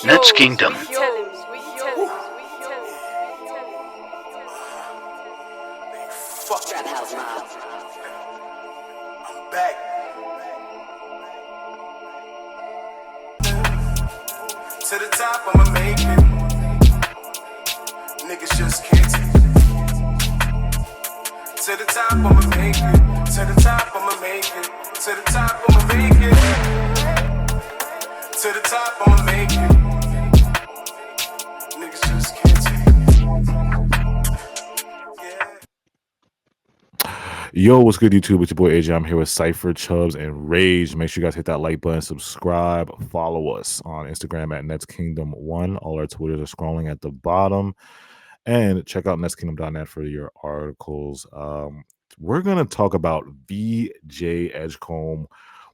Nets Kingdom. Fuck that house now. I'm back. To the top, I'ma make it. Niggas just can't take it. To the top, I'ma make it. To the top, I'ma make it. To the top, I'ma make it. To the top, I'ma make it. Niggas just can't take it. Yo, what's good, YouTube? It's your boy AJ. I'm here with Cypher, Chubbs, and Rage. Make sure you guys hit that like button, subscribe, follow us on Instagram at NetsKingdom1. All our Twitters are scrolling at the bottom. And check out netskingdom.net for your articles. We're going to talk about VJ Edgecomb.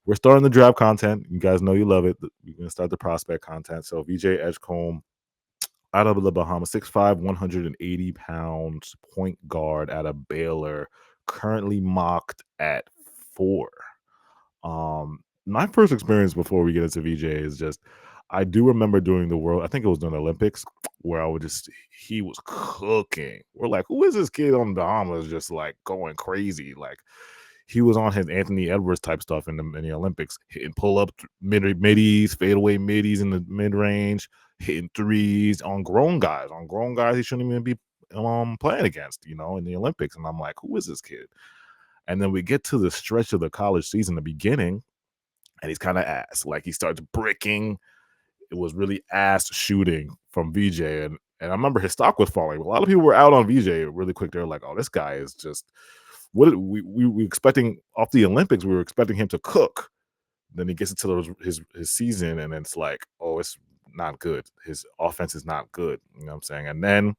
We're starting the draft content. You guys know you love it. We're going to start the prospect content. So VJ Edgecomb out of the Bahamas, 6'5", 180 pounds, point guard out of Baylor, currently mocked at 4. My first experience before we get into VJ is just, I do remember during the I think it was during the Olympics, where he was cooking. We're like, who is this kid on the Bahamas just like going crazy? Like, he was on his Anthony Edwards type stuff in the Olympics, hitting pull-up middies, fadeaway middies in the mid-range, hitting threes on grown guys he shouldn't even be playing against, in the Olympics. And I'm like, who is this kid? And then we get to the stretch of the college season, the beginning, and he's kind of ass. Like, he starts bricking. It was really ass shooting from VJ. And I remember his stock was falling. A lot of people were out on VJ really quick. They're like, oh, this guy is just, what we were expecting off the Olympics. We were expecting him to cook. Then he gets into his season, and it's like, oh, it's not good. His offense is not good. You know what I'm saying? And then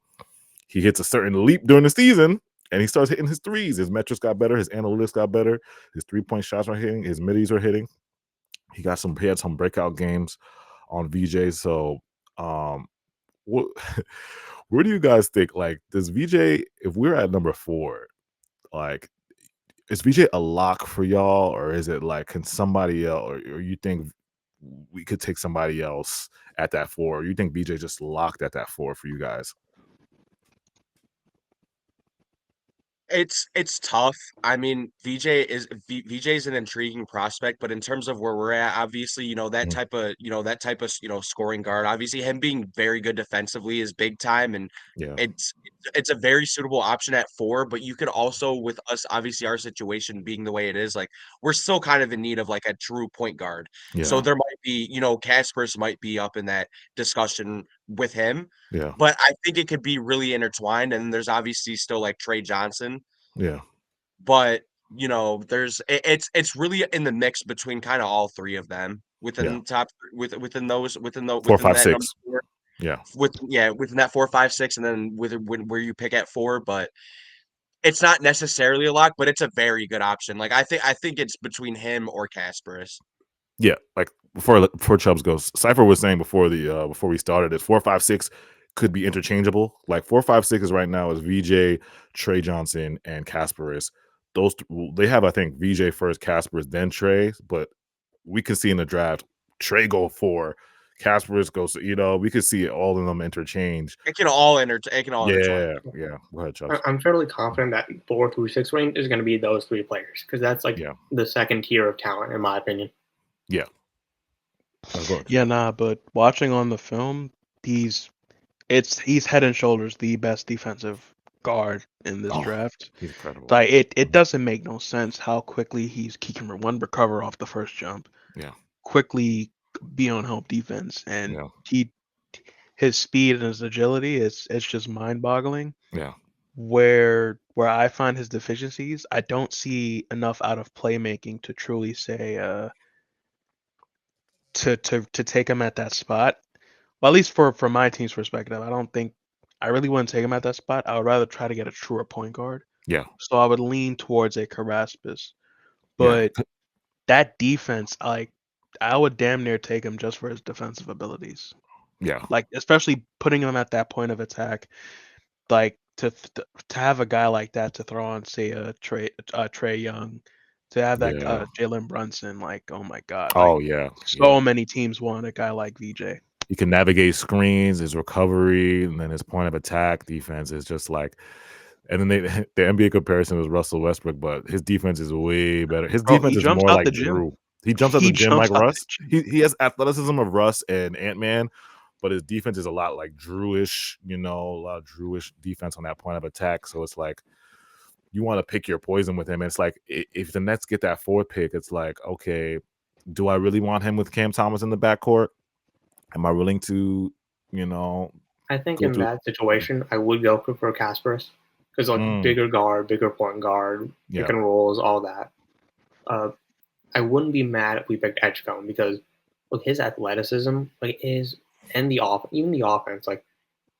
he hits a certain leap during the season, and he starts hitting his threes. His metrics got better. His analytics got better. His three-point shots were hitting. His middies were hitting. He had some breakout games on VJ. So, where do you guys think? Like, does VJ, if we're at number 4, like, is VJ a lock for y'all, or is it like, can somebody else, or you think we could take somebody else at that 4? Or you think VJ just locked at that 4 for you guys? It's tough. I mean, VJ is an intriguing prospect, but in terms of where we're at, obviously, that type of scoring guard, obviously him being very good defensively is big time, and Yeah. it's a very suitable option at 4. But you could also, with us, obviously our situation being the way it is, like, we're still kind of in need of like a true point guard. Yeah. So there might be, Casper's might be up in that discussion with him. Yeah. But I think it could be really intertwined, and there's obviously still like Trey Johnson. Yeah. But, it's really in the mix between kind of all 3 of them within the top within 4, 5, 6. Yeah. Within that 4, 5, 6, and then where you pick at 4, but it's not necessarily a lock, but it's a very good option. Like, I think it's between him or Kasparis. Yeah, like before Chubbs goes, Cypher was saying before we started, is 4, 5, 6 could be interchangeable. Like 4, 5, 6 is right now is VJ, Trey Johnson, and Kasparis. Those they have, I think, VJ first, Kasparis, then Trey. But we can see in the draft Trey go 4, Kasparis goes. We could see all of them interchange. It can all intertwine. Yeah. Go ahead, Chubbs. I'm fairly confident that 4 through 6 range is going to be those 3 players, because that's like the second tier of talent, in my opinion. Yeah. But watching on the film, he's head and shoulders the best defensive guard in this draft. He's incredible. Like, it doesn't make no sense how quickly he can recover off the first jump. Yeah. Quickly be on help defense, and his speed and his agility it's just mind-boggling. Yeah. Where I find his deficiencies, I don't see enough out of playmaking to truly say to take him at that spot. Well, at least for my team's perspective, I really wouldn't take him at that spot. I would rather try to get a truer point guard. Yeah. So I would lean towards a Karaspis. But that defense, I would damn near take him just for his defensive abilities. Yeah. Like, especially putting him at that point of attack, like to have a guy like that to throw on, say, a Trey Young, to have that Jalen Brunson, like, oh my God. Like, so many teams want a guy like VJ. he can navigate screens, his recovery, and then his point of attack defense is just like. And then the NBA comparison was Russell Westbrook, but his defense is way better. His Bro, defense he is jumps more out like the gym. Drew. He jumps out the He gym like jumps out Russ. He has athleticism of Russ and Ant-Man, but his defense is a lot like Drewish, a lot of Drewish defense on that point of attack. So it's like you want to pick your poison with him. And it's like if the Nets get that 4th pick, it's like, okay, do I really want him with Cam Thomas in the backcourt? Am I willing to, I think in that situation, I would go for Kasparas because bigger guard, bigger point guard, pick and rolls, all that. I wouldn't be mad if we picked Edgecombe because his athleticism, and even the offense,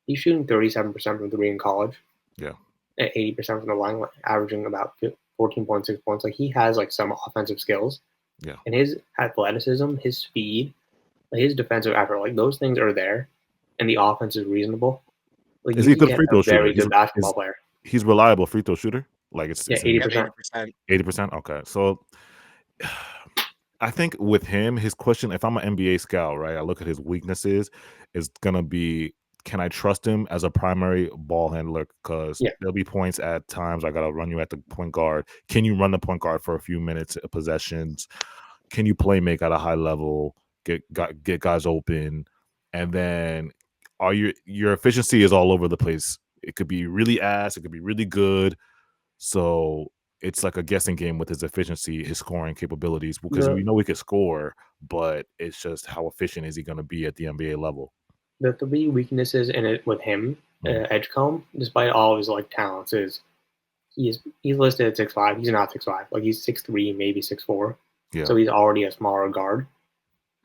he's shooting 37% from 3 in college. Yeah. At 80% from the line, averaging about 14.6 points. He has some offensive skills. Yeah. And his athleticism, his speed, his defensive effort, those things are there, and the offense is reasonable. Is he a good free throw shooter? Very good basketball player. He's reliable free throw shooter. It's 80%. 80%. Okay, so I think with him, his question, if I'm an NBA scout, right, I look at his weaknesses, is gonna be, can I trust him as a primary ball handler? Because there'll be points at times I gotta run you at the point guard. Can you run the point guard for a few minutes possessions? Can you play make at a high level? Get guys open, and then your efficiency is all over the place. It could be really ass, it could be really good. So it's like a guessing game with his efficiency, his scoring capabilities, because we know he could score, but it's just how efficient is he going to be at the NBA level? The 3 weaknesses in it with him, Edgecombe, despite all of his talents, is he's listed at 6'5". He's not 6'5". He's 6'3", maybe 6'4". Yeah. So he's already a smaller guard.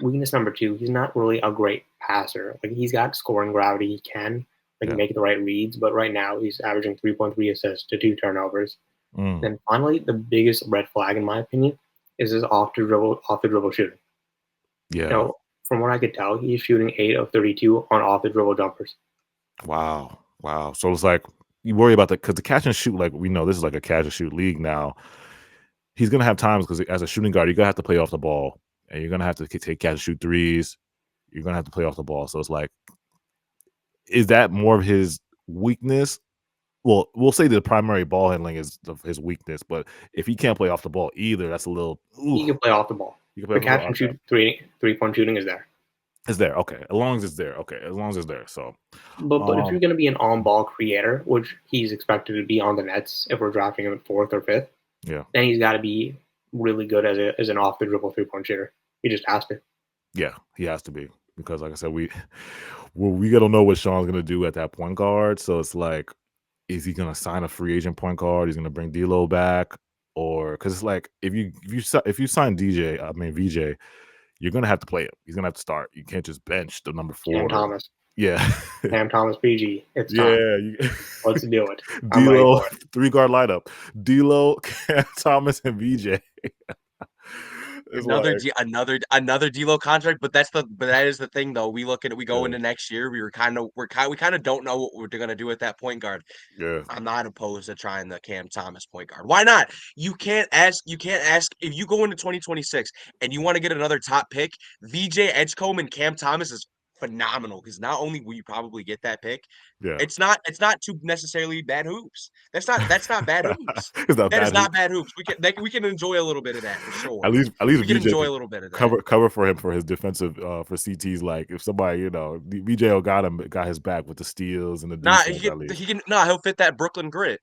Weakness number 2, he's not really a great passer. He's got scoring gravity. He can make the right reads, but right now he's averaging 3.3 assists to 2 turnovers. And finally, the biggest red flag, in my opinion, is his off the dribble shooting. Yeah. From what I could tell, he's shooting 8 of 32 on off the dribble jumpers. Wow. So it's like you worry about that because the catch and shoot, we know this is a catch and shoot league now. He's gonna have times because as a shooting guard, you're gonna have to play off the ball, and you're gonna have to take catch and shoot threes. You're gonna have to play off the ball. So it's like, is that more of his weakness? Well, we'll say the primary ball handling is his weakness, but if he can't play off the ball either, that's a little. He can play off the ball. The catch and shoot 3-point shooting is there. It's there, okay. As long as it's there, okay. As long as it's there, so. But if you're going to be an on-ball creator, which he's expected to be on the Nets if we're drafting him at 4th or 5th, then he's got to be really good as an off-the-dribble 3-point shooter. He just has to. Yeah, he has to be because, like I said, we gotta know what Sean's gonna do at that point guard. So it's like, is he gonna sign a free agent point guard? He's gonna bring D'Lo back, or because it's like if you sign VJ, you're gonna have to play him. He's gonna have to start. You can't just bench the number 4. Cam Thomas. Yeah. Cam Thomas, PG. It's time. Let's do it. D'Lo 3-guard lineup. D'Lo, Cam Thomas, and VJ. Another D'Lo contract, but that is the thing though. We go into next year. We kind of don't know what we're gonna do at that point guard. Yeah, I'm not opposed to trying the Cam Thomas point guard. Why not? You can't ask if you go into 2026 and you want to get another top pick. VJ Edgecombe and Cam Thomas is phenomenal because not only will you probably get that pick, it's not too necessarily bad hoops. That's not bad hoops. That is not bad hoops. We can enjoy a little bit of that for sure. At least we can enjoy a little bit of that. Cover for him for his defensive for CTs. Like if somebody VJ got his back with the steals and the defense. He'll fit that Brooklyn grit.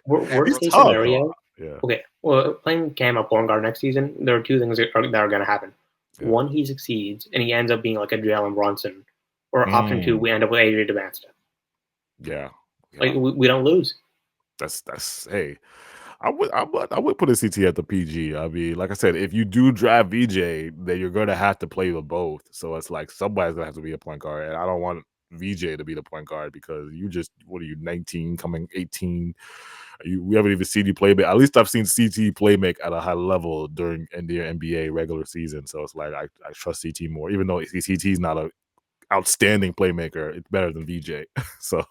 Worst case scenario. Yeah. Okay. Well, playing Cam at point guard next season, there are 2 things that are going to happen. Yeah. 1, he succeeds and he ends up being like a Jalen Brunson, or option 2, we end up with AJ DeBansta. Yeah. We don't lose. That's hey. I would put a CT at the PG. I mean, like I said, if you do draft VJ, then you're going to have to play with both. So it's like somebody's going to have to be a point guard, and I don't want VJ to be the point guard because what are you, 19, coming 18? We haven't even seen you play, but at least I've seen CT play make at a high level during the NBA regular season. So it's like I trust CT more, even though CT's not a outstanding playmaker. It's better than VJ. So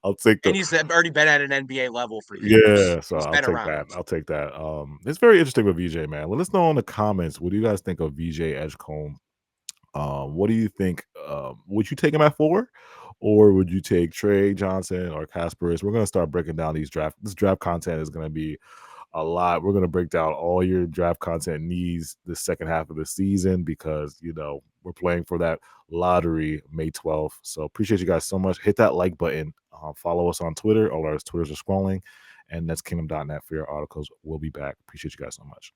I'll take and he's already been at an NBA level for years. Yeah, so I'll take that. It's very interesting with VJ, man. Let us know in the comments, what do you guys think of VJ Edgecombe? What do you think? Would you take him at 4, or would you take Trey Johnson or Casperus? We're gonna start breaking down these draft. This draft content is gonna be a lot. We're gonna break down all your draft content needs the second half of the season because we're playing for that lottery May 12th. So appreciate you guys so much. Hit that like button. Follow us on Twitter. All our Twitters are scrolling, and that's kingdom.net for your articles. We'll be back. Appreciate you guys so much.